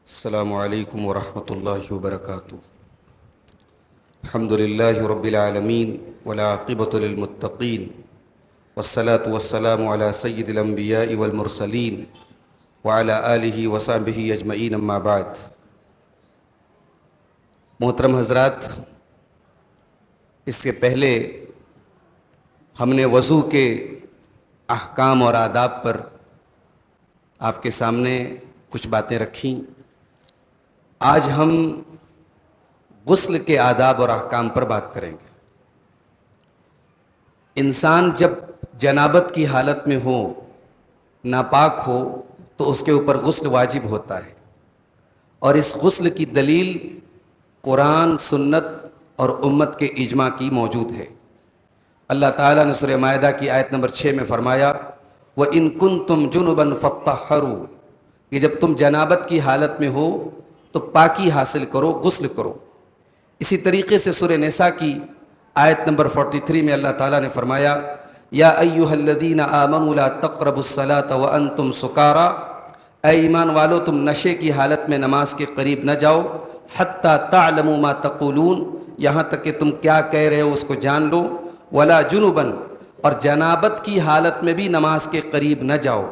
السلام علیکم ورحمۃ اللہ وبرکاتہ۔ الحمد للہ رب العالمین والعاقبۃ للمتقین والصلاة والسلام علی سید الانبیاء والمرسلین وعلی آلہ وصحبہ اجمعین، اما بعد۔ محترم حضرات، اس کے پہلے ہم نے وضو کے احکام اور آداب پر آپ کے سامنے کچھ باتیں رکھیں۔ آج ہم غسل کے آداب اور احکام پر بات کریں گے۔ انسان جب جنابت کی حالت میں ہو، ناپاک ہو، تو اس کے اوپر غسل واجب ہوتا ہے، اور اس غسل کی دلیل قرآن، سنت اور امت کے اجماع کی موجود ہے۔ اللہ تعالیٰ نے سورہ مائدہ کی آیت نمبر 6 میں فرمایا، وَإِن كُنتُمْ جُنُبًا فَاطَّهَّرُوا، کہ جب تم جنابت کی حالت میں ہو تو پاکی حاصل کرو، غسل کرو۔ اسی طریقے سے سورہ نساء کی آیت نمبر 43 میں اللہ تعالیٰ نے فرمایا، یا ایھا الذین آمنوا لا تقربوا الصلاۃ وانتم سکارى، اے ایمان والو تم نشے کی حالت میں نماز کے قریب نہ جاؤ، حتی تعلموا ما تقولون، یہاں تک کہ تم کیا کہہ رہے ہو اس کو جان لو، ولا جنبا، اور جنابت کی حالت میں بھی نماز کے قریب نہ جاؤ،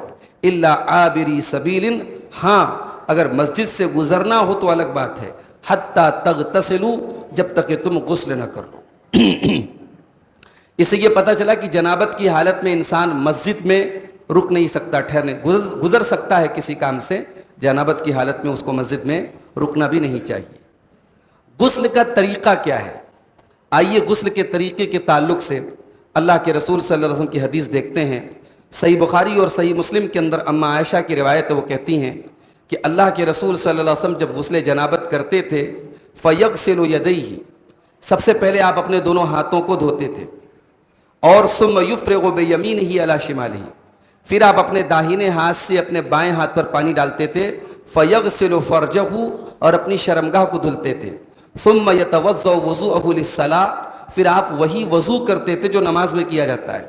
الا عابری سبیل، ہاں اگر مسجد سے گزرنا ہو تو الگ بات ہے، حتی تغتسلوا، جب تک کہ تم غسل نہ کر لو۔ اس سے یہ پتہ چلا کہ جنابت کی حالت میں انسان مسجد میں رک نہیں سکتا، ٹھہرنے گزر سکتا ہے کسی کام سے، جنابت کی حالت میں اس کو مسجد میں رکنا بھی نہیں چاہیے۔ غسل کا طریقہ کیا ہے؟ آئیے غسل کے طریقے کے تعلق سے اللہ کے رسول صلی اللہ علیہ وسلم کی حدیث دیکھتے ہیں۔ صحیح بخاری اور صحیح مسلم کے اندر اما عائشہ کی روایت ہے، وہ کہتی ہیں کہ اللہ کے رسول صلی اللہ علیہ وسلم جب غسل جنابت کرتے تھے، فَيَغْسِلُ يَدَيْهِ، سب سے پہلے آپ اپنے دونوں ہاتھوں کو دھوتے تھے، اور ثُمَّ يُفْرِغُ بِيَمِينِهِ عَلَى شِمَالِهِ، پھر آپ اپنے داہنے ہاتھ سے اپنے بائیں ہاتھ پر پانی ڈالتے تھے، فَيَغْسِلُ فَرْجَهُ، اور اپنی شرمگاہ کو دھلتے تھے، ثُمَّ يَتَوَضَّأُ وُضُوءَهُ لِلصَّلَاةِ، پھر آپ وہی وضو کرتے تھے جو نماز میں کیا جاتا ہے،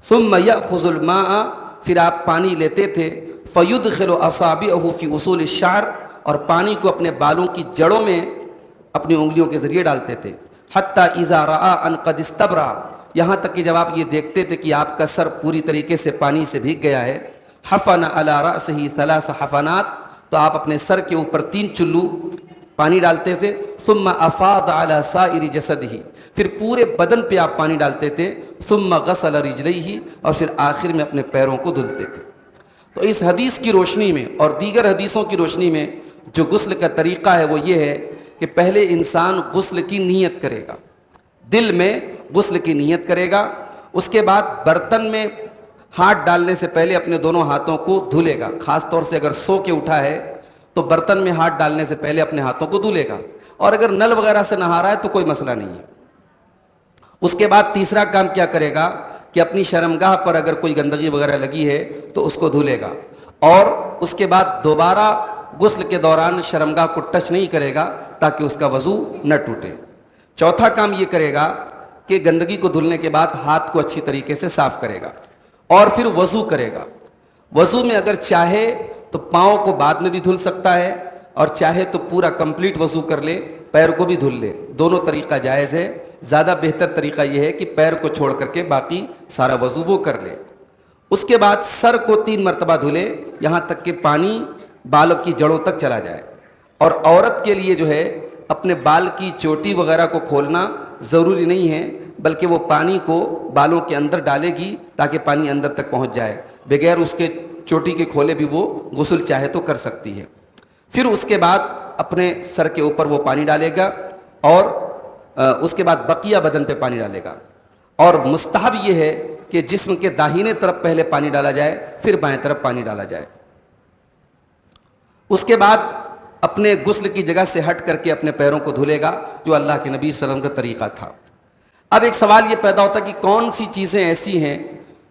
ثُمَّ يَأْخُذُ الْمَاءَ، پھر آپ پانی لیتے تھے، فَيُدْخِلُ أَصَابِعَهُ فِي أُصُولِ الشَّعْرِ، اور پانی کو اپنے بالوں کی جڑوں میں اپنی انگلیوں کے ذریعے ڈالتے تھے، حَتَّى إِذَا رَأَىٰ أَنْ قَدِ اسْتَبْرَأَ، یہاں تک کہ جب آپ یہ دیکھتے تھے کہ آپ کا سر پوری طریقے سے پانی سے بھیگ گیا ہے، حَفَنَ عَلَىٰ رَأْسِهِ 3 حفنات، تو آپ اپنے سر کے اوپر 3 چلو پانی ڈالتے تھے، ثُمَّ أَفَاضَ عَلَىٰ سَائِرِ جَسَدِهِ، پھر پورے بدن پہ آپ پانی ڈالتے تھے، ثُمَّ غَسَلَ رِجْلَيْهِ، اور پھر آخر میں اپنے پیروں کو دھلتے تھے۔ تو اس حدیث کی روشنی میں اور دیگر حدیثوں کی روشنی میں جو غسل کا طریقہ ہے وہ یہ ہے کہ پہلے انسان غسل کی نیت کرے گا، دل میں غسل کی نیت کرے گا، اس کے بعد برتن میں ہاتھ ڈالنے سے پہلے اپنے دونوں ہاتھوں کو دھلے گا، خاص طور سے اگر سو کے اٹھا ہے تو برتن میں ہاتھ ڈالنے سے پہلے اپنے ہاتھوں کو دھلے گا، اور اگر نل وغیرہ سے نہا رہا ہے تو کوئی مسئلہ نہیں ہے۔ اس کے بعد تیسرا کام کیا کرے گا کہ اپنی شرمگاہ پر اگر کوئی گندگی وغیرہ لگی ہے تو اس کو دھلے گا، اور اس کے بعد دوبارہ غسل کے دوران شرمگاہ کو ٹچ نہیں کرے گا تاکہ اس کا وضو نہ ٹوٹے۔ چوتھا کام یہ کرے گا کہ گندگی کو دھلنے کے بعد ہاتھ کو اچھی طریقے سے صاف کرے گا، اور پھر وضو کرے گا۔ وضو میں اگر چاہے تو پاؤں کو بعد میں بھی دھل سکتا ہے، اور چاہے تو پورا کمپلیٹ وضو کر لے، پیر کو بھی دھل لے، دونوں طریقہ جائز ہے۔ زیادہ بہتر طریقہ یہ ہے کہ پیر کو چھوڑ کر کے باقی سارا وضو وہ کر لے۔ اس کے بعد سر کو 3 مرتبہ دھلے، یہاں تک کہ پانی بالوں کی جڑوں تک چلا جائے۔ اور عورت کے لیے جو ہے اپنے بال کی چوٹی وغیرہ کو کھولنا ضروری نہیں ہے، بلکہ وہ پانی کو بالوں کے اندر ڈالے گی تاکہ پانی اندر تک پہنچ جائے، بغیر اس کے چوٹی کے کھولے بھی وہ غسل چاہے تو کر سکتی ہے۔ پھر اس کے بعد اپنے سر کے اوپر وہ پانی ڈالے گا، اور اس کے بعد بقیہ بدن پہ پانی ڈالے گا، اور مستحب یہ ہے کہ جسم کے داہنے طرف پہلے پانی ڈالا جائے، پھر بائیں طرف پانی ڈالا جائے۔ اس کے بعد اپنے غسل کی جگہ سے ہٹ کر کے اپنے پیروں کو دھلے گا، جو اللہ کے نبی صلی اللہ علیہ وسلم کا طریقہ تھا۔ اب ایک سوال یہ پیدا ہوتا ہے کہ کون سی چیزیں ایسی ہیں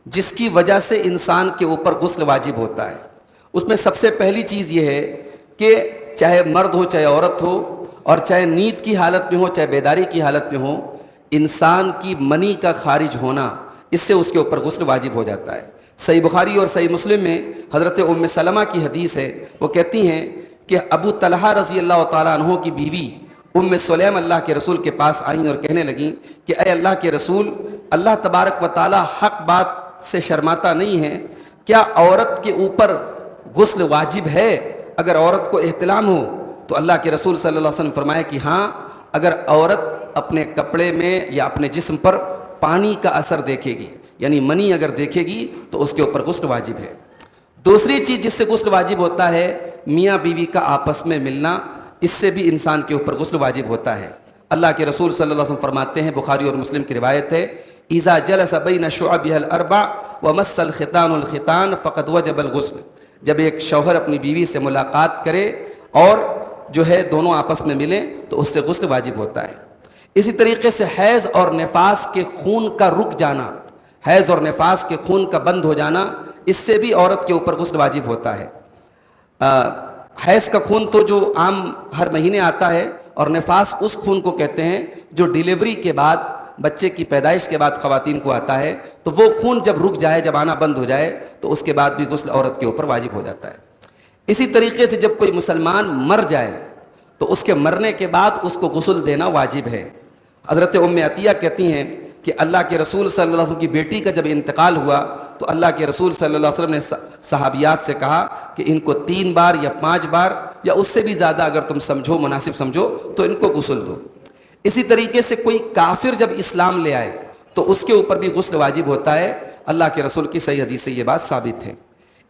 جس کی وجہ سے انسان کے اوپر غسل واجب ہوتا ہے؟ اس میں سب سے پہلی چیز یہ ہے کہ چاہے مرد ہو چاہے عورت ہو، اور چاہے نیند کی حالت میں ہو چاہے بیداری کی حالت میں ہو، انسان کی منی کا خارج ہونا، اس سے اس کے اوپر غسل واجب ہو جاتا ہے۔ صحیح بخاری اور صحیح مسلم میں حضرت ام سلمہ کی حدیث ہے، وہ کہتی ہیں کہ ابو طلحہ رضی اللہ تعالیٰ عنہ کی بیوی ام سلیم اللہ کے رسول کے پاس آئیں اور کہنے لگیں کہ اے اللہ کے رسول، اللہ تبارک و تعالیٰ حق بات سے شرماتا نہیں ہے، کیا عورت کے اوپر غسل واجب ہے اگر عورت کو احتلام ہو؟ تو اللہ کے رسول صلی اللہ علیہ وسلم فرمایا کہ ہاں، اگر عورت اپنے کپڑے میں یا اپنے جسم پر پانی کا اثر دیکھے گی، یعنی منی اگر دیکھے گی تو اس کے اوپر غسل واجب ہے۔ دوسری چیز جس سے غسل واجب ہوتا ہے میاں بیوی کا آپس میں ملنا، اس سے بھی انسان کے اوپر غسل واجب ہوتا ہے۔ اللہ کے رسول صلی اللہ علیہ وسلم فرماتے ہیں، بخاری اور مسلم کی روایت ہے، اذا جلس بین شعبها الاربع ومس الختان الختان فقد وجب الغسل۔ جب ایک شوہر اپنی بیوی سے ملاقات کرے اور جو ہے دونوں آپس میں ملیں تو اس سے غسل واجب ہوتا ہے۔ اسی طریقے سے حیض اور نفاس کے خون کا رک جانا، حیض اور نفاس کے خون کا بند ہو جانا، اس سے بھی عورت کے اوپر غسل واجب ہوتا ہے۔ حیض کا خون تو جو عام ہر مہینے آتا ہے، اور نفاس اس خون کو کہتے ہیں جو ڈیلیوری کے بعد، بچے کی پیدائش کے بعد خواتین کو آتا ہے، تو وہ خون جب رک جائے، جب آنا بند ہو جائے تو اس کے بعد بھی غسل عورت کے اوپر واجب ہو جاتا ہے۔ اسی طریقے سے جب کوئی مسلمان مر جائے تو اس کے مرنے کے بعد اس کو غسل دینا واجب ہے۔ حضرت ام عطیہ کہتی ہیں کہ اللہ کے رسول صلی اللہ علیہ وسلم کی بیٹی کا جب انتقال ہوا تو اللہ کے رسول صلی اللہ علیہ وسلم نے صحابیات سے کہا کہ ان کو 3 بار یا 5 بار یا اس سے بھی زیادہ اگر تم سمجھو، مناسب سمجھو، تو ان کو غسل دو۔ اسی طریقے سے کوئی کافر جب اسلام لے آئے تو اس کے اوپر بھی غسل واجب ہوتا ہے، اللہ کے رسول کی صحیح حدیث سے یہ بات ثابت ہے۔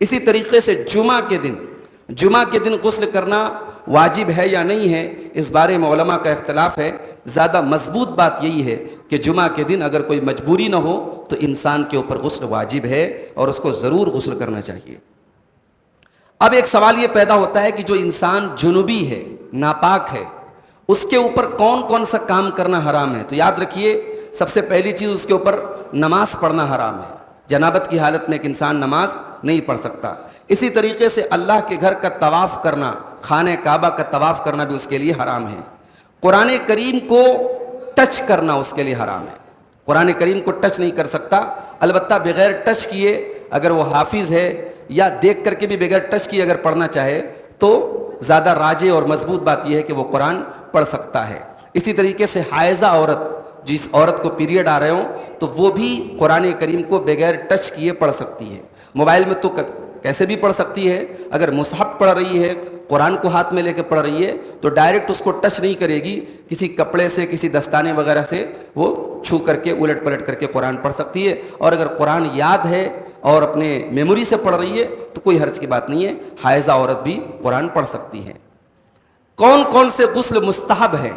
اسی طریقے سے جمعہ کے دن غسل کرنا واجب ہے یا نہیں ہے، اس بارے میں علماء کا اختلاف ہے۔ زیادہ مضبوط بات یہی ہے کہ جمعہ کے دن اگر کوئی مجبوری نہ ہو تو انسان کے اوپر غسل واجب ہے اور اس کو ضرور غسل کرنا چاہیے۔ اب ایک سوال یہ پیدا ہوتا ہے کہ جو انسان جنوبی ہے، ناپاک ہے، اس کے اوپر کون کون سا کام کرنا حرام ہے؟ تو یاد رکھیے، سب سے پہلی چیز اس کے اوپر نماز پڑھنا حرام ہے۔ جنابت کی حالت میں ایک انسان نماز نہیں پڑھ سکتا۔ اسی طریقے سے اللہ کے گھر کا طواف کرنا، خانہ کعبہ کا طواف کرنا بھی اس کے لیے حرام ہے۔ قرآن کریم کو ٹچ کرنا اس کے لیے حرام ہے۔ قرآن کریم کو ٹچ نہیں کر سکتا، البتہ بغیر ٹچ کیے اگر وہ حافظ ہے یا دیکھ کر کے بھی بغیر ٹچ کیے اگر پڑھنا چاہے تو زیادہ راجح اور مضبوط بات یہ ہے کہ وہ قرآن پڑھ سکتا ہے۔ اسی طریقے سے حائضہ عورت، جس عورت کو پیریڈ آ رہے ہوں تو وہ بھی قرآن کریم کو بغیر ٹچ کیے پڑھ سکتی ہے۔ موبائل میں تو کیسے بھی پڑھ سکتی ہے، اگر مصحف پڑھ رہی ہے، قرآن کو ہاتھ میں لے کے پڑھ رہی ہے تو ڈائریکٹ اس کو ٹچ نہیں کرے گی، کسی کپڑے سے، کسی دستانے وغیرہ سے وہ چھو کر کے الٹ پلٹ کر کے قرآن پڑھ سکتی ہے۔ اور اگر قرآن یاد ہے اور اپنے میموری سے پڑھ رہی ہے تو کوئی حرج کی بات نہیں ہے، حائضہ عورت بھی قرآن پڑھ سکتی ہے۔ کون کون سے غسل مستحب ہے؟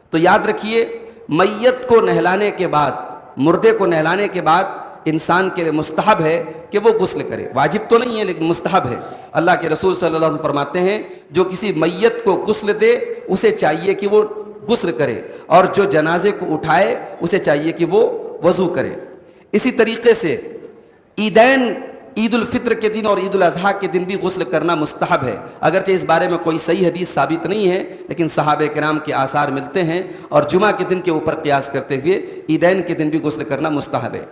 تو یاد رکھیے، میت کو نہلانے کے بعد، مردے کو نہلانے کے بعد انسان کے لیے مستحب ہے کہ وہ غسل کرے، واجب تو نہیں ہے لیکن مستحب ہے۔ اللہ کے رسول صلی اللہ علیہ وسلم فرماتے ہیں جو کسی میت کو غسل دے اسے چاہیے کہ وہ غسل کرے، اور جو جنازے کو اٹھائے اسے چاہیے کہ وہ وضو کرے۔ اسی طریقے سے عیدین، عید الفطر کے دن اور عید الاضحیٰ کے دن بھی غسل کرنا مستحب ہے، اگرچہ اس بارے میں کوئی صحیح حدیث ثابت نہیں ہے لیکن صحابہ کرام کے آثار ملتے ہیں، اور جمعہ کے دن کے اوپر قیاس کرتے ہوئے عیدین کے دن بھی غسل کرنا مستحب ہے۔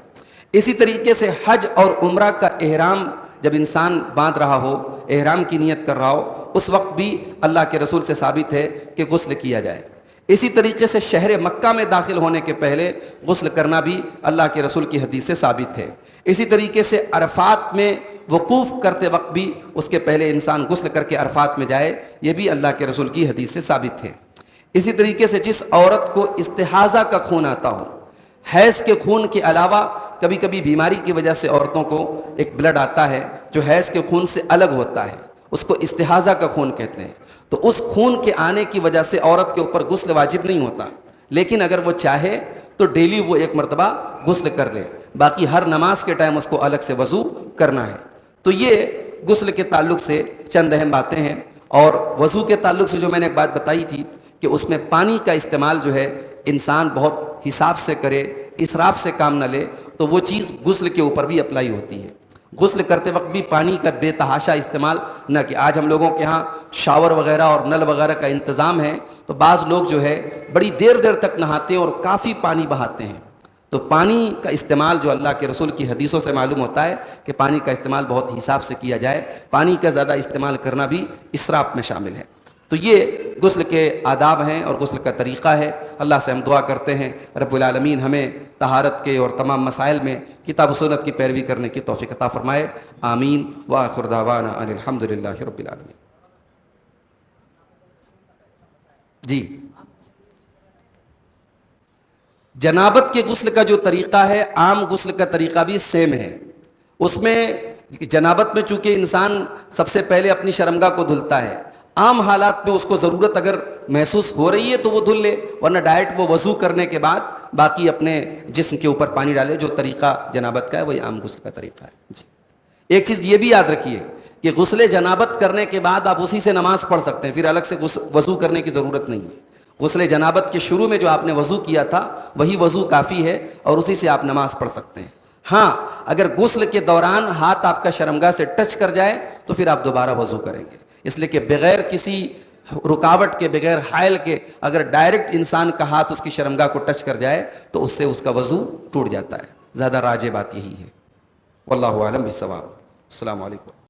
اسی طریقے سے حج اور عمرہ کا احرام جب انسان باندھ رہا ہو، احرام کی نیت کر رہا ہو، اس وقت بھی اللہ کے رسول سے ثابت ہے کہ غسل کیا جائے۔ اسی طریقے سے شہر مکہ میں داخل ہونے کے پہلے غسل کرنا بھی اللہ کے رسول کی حدیث سے ثابت ہے۔ اسی طریقے سے عرفات میں وقوف کرتے وقت بھی اس کے پہلے انسان غسل کر کے عرفات میں جائے، یہ بھی اللہ کے رسول کی حدیث سے ثابت ہے۔ اسی طریقے سے جس عورت کو استحاضہ کا خون آتا ہو، حیض کے خون کے علاوہ کبھی کبھی بیماری کی وجہ سے عورتوں کو ایک بلڈ آتا ہے جو حیض کے خون سے الگ ہوتا ہے، اس کو استحاضہ کا خون کہتے ہیں، تو اس خون کے آنے کی وجہ سے عورت کے اوپر غسل واجب نہیں ہوتا، لیکن اگر وہ چاہے تو ڈیلی وہ 1 مرتبہ غسل کر لے، باقی ہر نماز کے ٹائم اس کو الگ سے وضو کرنا ہے۔ تو یہ غسل کے تعلق سے چند اہم باتیں ہیں، اور وضو کے تعلق سے جو میں نے ایک بات بتائی تھی کہ اس میں پانی کا استعمال جو ہے انسان بہت حساب سے کرے، اسراف سے کام نہ لے، تو وہ چیز غسل کے اوپر بھی اپلائی ہوتی ہے۔ غسل کرتے وقت بھی پانی کا بے تحاشا استعمال نہ کہ آج ہم لوگوں کے ہاں شاور وغیرہ اور نل وغیرہ کا انتظام ہے، تو بعض لوگ جو ہے بڑی دیر تک نہاتے ہیں اور کافی پانی بہاتے ہیں، تو پانی کا استعمال جو اللہ کے رسول کی حدیثوں سے معلوم ہوتا ہے کہ پانی کا استعمال بہت حساب سے کیا جائے، پانی کا زیادہ استعمال کرنا بھی اسراف میں شامل ہے۔ تو یہ غسل کے آداب ہیں اور غسل کا طریقہ ہے۔ اللہ سے ہم دعا کرتے ہیں رب العالمین ہمیں طہارت کے اور تمام مسائل میں کتاب و سنت کی پیروی کرنے کی توفیق عطا فرمائے، آمین۔ وآخر دعوانا ان الحمد للہ رب العالمین۔ جی، جنابت کے غسل کا جو طریقہ ہے عام غسل کا طریقہ بھی سیم ہے۔ اس میں جنابت میں چونکہ انسان سب سے پہلے اپنی شرمگاہ کو دھلتا ہے، عام حالات میں اس کو ضرورت اگر محسوس ہو رہی ہے تو وہ دھل لے، ورنہ ڈائریکٹ وہ وضو کرنے کے بعد باقی اپنے جسم کے اوپر پانی ڈالے۔ جو طریقہ جنابت کا ہے وہی عام غسل کا طریقہ ہے۔ جی، ایک چیز یہ بھی یاد رکھیے کہ غسل جنابت کرنے کے بعد آپ اسی سے نماز پڑھ سکتے ہیں، پھر الگ سے وضو کرنے کی ضرورت نہیں ہے۔ غسل جنابت کے شروع میں جو آپ نے وضو کیا تھا وہی وضو کافی ہے اور اسی سے آپ نماز پڑھ سکتے ہیں۔ ہاں، اگر غسل کے دوران ہاتھ آپ کا شرمگاہ سے ٹچ کر جائے تو پھر آپ دوبارہ وضو کریں گے، اس لیے کہ بغیر کسی رکاوٹ کے، بغیر حائل کے اگر ڈائریکٹ انسان کا ہاتھ اس کی شرمگاہ کو ٹچ کر جائے تو اس سے اس کا وضو ٹوٹ جاتا ہے۔ زیادہ راجح بات یہی ہے۔ واللہ اعلم بالصواب۔ السلام علیکم۔